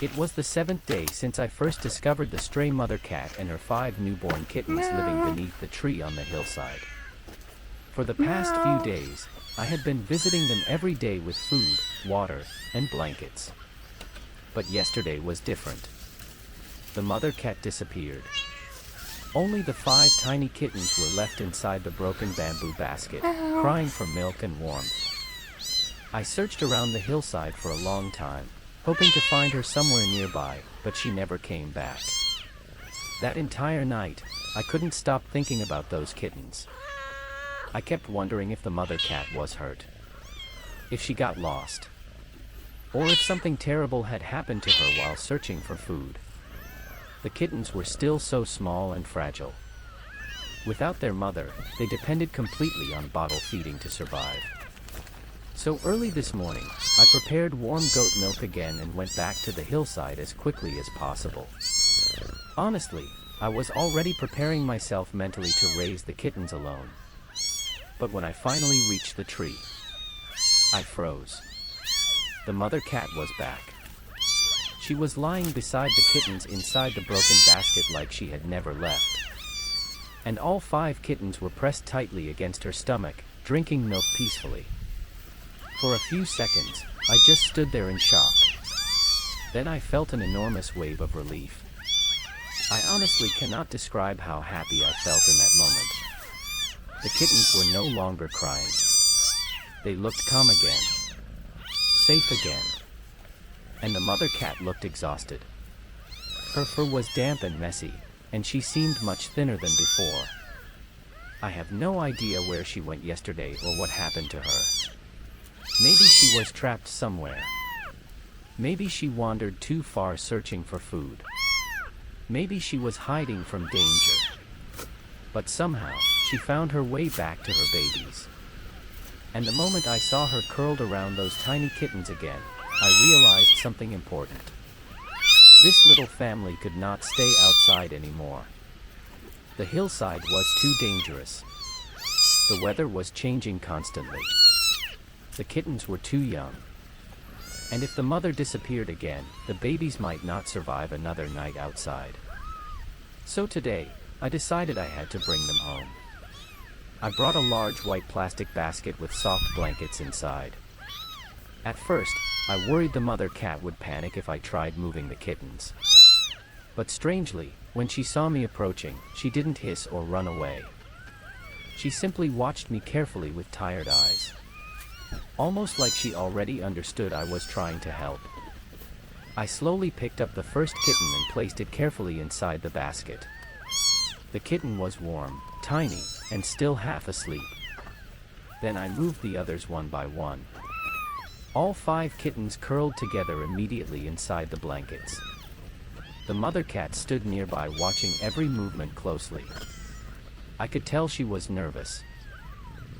It was the 7th day since I first discovered the stray mother cat and her 5 newborn kittens living beneath the tree on the hillside. For the past few days, I had been visiting them every day with food, water, and blankets. But yesterday was different. The mother cat disappeared. Only the 5 tiny kittens were left inside the broken bamboo basket, crying for milk and warmth. I searched around the hillside for a long time, hoping to find her somewhere nearby, but she never came back. That entire night, I couldn't stop thinking about those kittens. I kept wondering if the mother cat was hurt, if she got lost, or if something terrible had happened to her while searching for food. The kittens were still so small and fragile. Without their mother, they depended completely on bottle feeding to survive. So early this morning, I prepared warm goat milk again and went back to the hillside as quickly as possible. Honestly, I was already preparing myself mentally to raise the kittens alone. But when I finally reached the tree, I froze. The mother cat was back. She was lying beside the kittens inside the broken basket like she had never left. And all 5 kittens were pressed tightly against her stomach, drinking milk peacefully. For a few seconds, I just stood there in shock. Then I felt an enormous wave of relief. I honestly cannot describe how happy I felt in that moment. The kittens were no longer crying. They looked calm again, safe again. And the mother cat looked exhausted. Her fur was damp and messy, and she seemed much thinner than before. I have no idea where she went yesterday or what happened to her. Maybe she was trapped somewhere. Maybe she wandered too far searching for food. Maybe she was hiding from danger. But somehow, she found her way back to her babies. And the moment I saw her curled around those tiny kittens again, I realized something important. This little family could not stay outside anymore. The hillside was too dangerous. The weather was changing constantly. The kittens were too young. And if the mother disappeared again, the babies might not survive another night outside. So today, I decided I had to bring them home. I brought a large white plastic basket with soft blankets inside. At first, I worried the mother cat would panic if I tried moving the kittens. But strangely, when she saw me approaching, she didn't hiss or run away. She simply watched me carefully with tired eyes. Almost like she already understood I was trying to help. I slowly picked up the first kitten and placed it carefully inside the basket. The kitten was warm, tiny, and still half asleep. Then I moved the others one by one. All 5 kittens curled together immediately inside the blankets. The mother cat stood nearby watching every movement closely. I could tell she was nervous.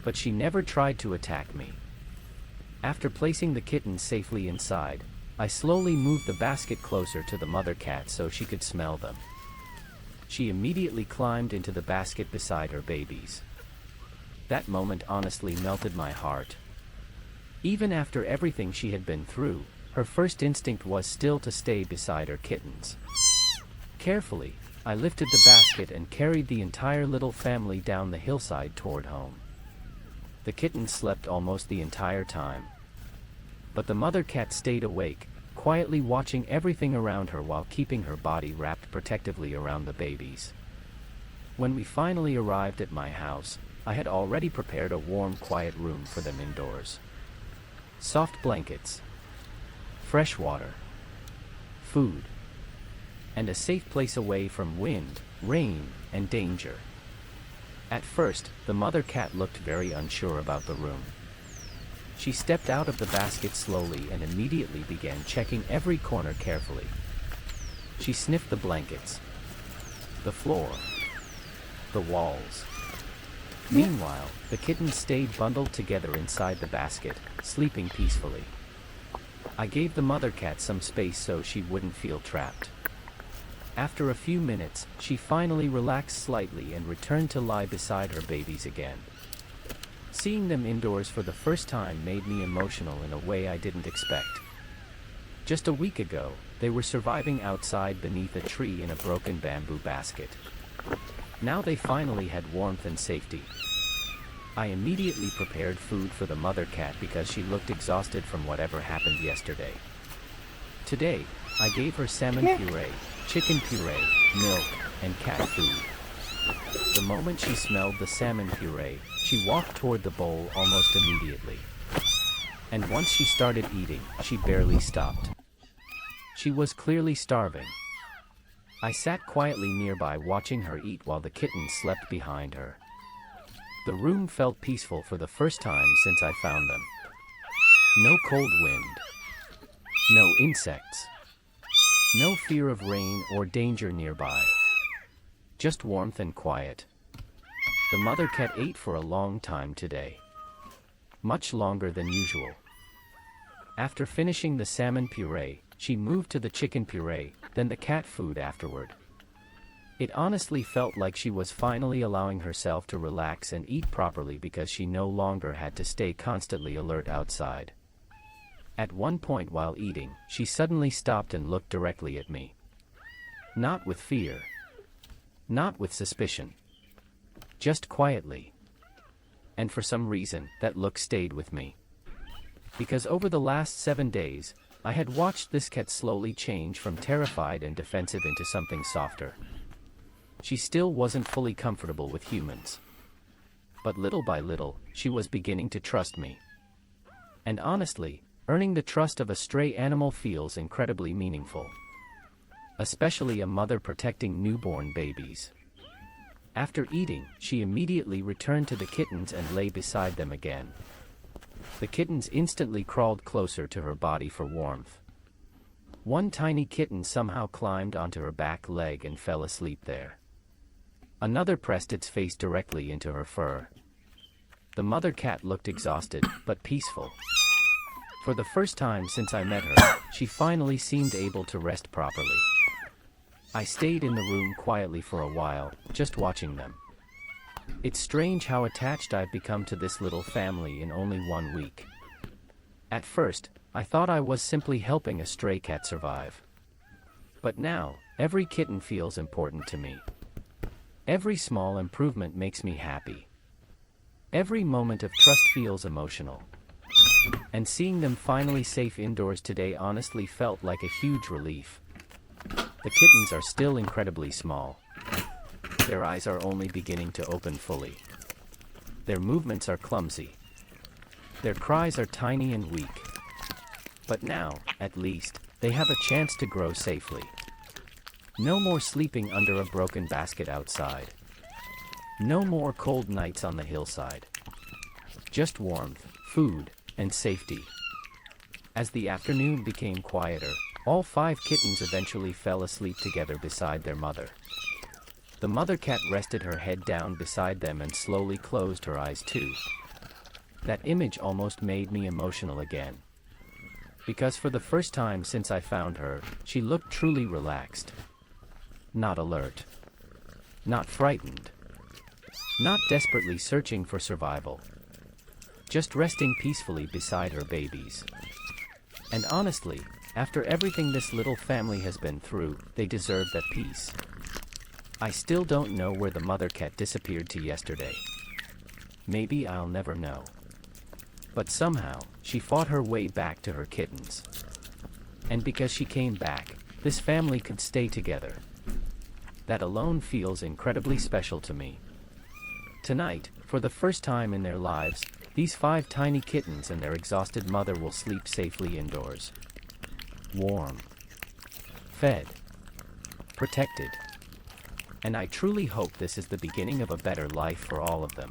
But she never tried to attack me. After placing the kittens safely inside, I slowly moved the basket closer to the mother cat so she could smell them. She immediately climbed into the basket beside her babies. That moment honestly melted my heart. Even after everything she had been through, her first instinct was still to stay beside her kittens. Carefully, I lifted the basket and carried the entire little family down the hillside toward home. The kittens slept almost the entire time. But the mother cat stayed awake, quietly watching everything around her while keeping her body wrapped protectively around the babies. When we finally arrived at my house, I had already prepared a warm, quiet room for them indoors. Soft blankets, fresh water, food, and a safe place away from wind, rain, and danger. At first, the mother cat looked very unsure about the room. She stepped out of the basket slowly and immediately began checking every corner carefully. She sniffed the blankets, the floor, the walls. Meanwhile, the kittens stayed bundled together inside the basket, sleeping peacefully. I gave the mother cat some space so she wouldn't feel trapped. After a few minutes, she finally relaxed slightly and returned to lie beside her babies again. Seeing them indoors for the first time made me emotional in a way I didn't expect. Just a week ago, they were surviving outside beneath a tree in a broken bamboo basket. Now they finally had warmth and safety. I immediately prepared food for the mother cat because she looked exhausted from whatever happened yesterday. Today, I gave her salmon puree, chicken puree, milk, and cat food. The moment she smelled the salmon puree, she walked toward the bowl almost immediately. And once she started eating, she barely stopped. She was clearly starving. I sat quietly nearby watching her eat while the kittens slept behind her. The room felt peaceful for the first time since I found them. No cold wind. No insects. No fear of rain or danger nearby. Just warmth and quiet. The mother cat ate for a long time today. Much longer than usual. After finishing the salmon puree, she moved to the chicken puree, then the cat food afterward. It honestly felt like she was finally allowing herself to relax and eat properly because she no longer had to stay constantly alert outside. At one point while eating, she suddenly stopped and looked directly at me. Not with fear. Not with suspicion. Just quietly. And for some reason, that look stayed with me. Because over the last 7 days, I had watched this cat slowly change from terrified and defensive into something softer. She still wasn't fully comfortable with humans. But little by little, she was beginning to trust me. And honestly, earning the trust of a stray animal feels incredibly meaningful. Especially a mother protecting newborn babies. After eating, she immediately returned to the kittens and lay beside them again. The kittens instantly crawled closer to her body for warmth. One tiny kitten somehow climbed onto her back leg and fell asleep there. Another pressed its face directly into her fur. The mother cat looked exhausted, but peaceful. For the first time since I met her, she finally seemed able to rest properly. I stayed in the room quietly for a while, just watching them. It's strange how attached I've become to this little family in only 1 week. At first, I thought I was simply helping a stray cat survive. But now, every kitten feels important to me. Every small improvement makes me happy. Every moment of trust feels emotional. And seeing them finally safe indoors today honestly felt like a huge relief. The kittens are still incredibly small. Their eyes are only beginning to open fully. Their movements are clumsy. Their cries are tiny and weak. But now, at least, they have a chance to grow safely. No more sleeping under a broken basket outside. No more cold nights on the hillside. Just warmth, food, and safety. As the afternoon became quieter, all 5 kittens eventually fell asleep together beside their mother. The mother cat rested her head down beside them and slowly closed her eyes too. That image almost made me emotional again. Because for the first time since I found her, she looked truly relaxed. Not alert. Not frightened. Not desperately searching for survival. Just resting peacefully beside her babies. And honestly, after everything this little family has been through, they deserve that peace. I still don't know where the mother cat disappeared to yesterday. Maybe I'll never know. But somehow, she fought her way back to her kittens. And because she came back, this family could stay together. That alone feels incredibly special to me. Tonight, for the first time in their lives, these 5 tiny kittens and their exhausted mother will sleep safely indoors. Warm. Fed. Protected. And I truly hope this is the beginning of a better life for all of them.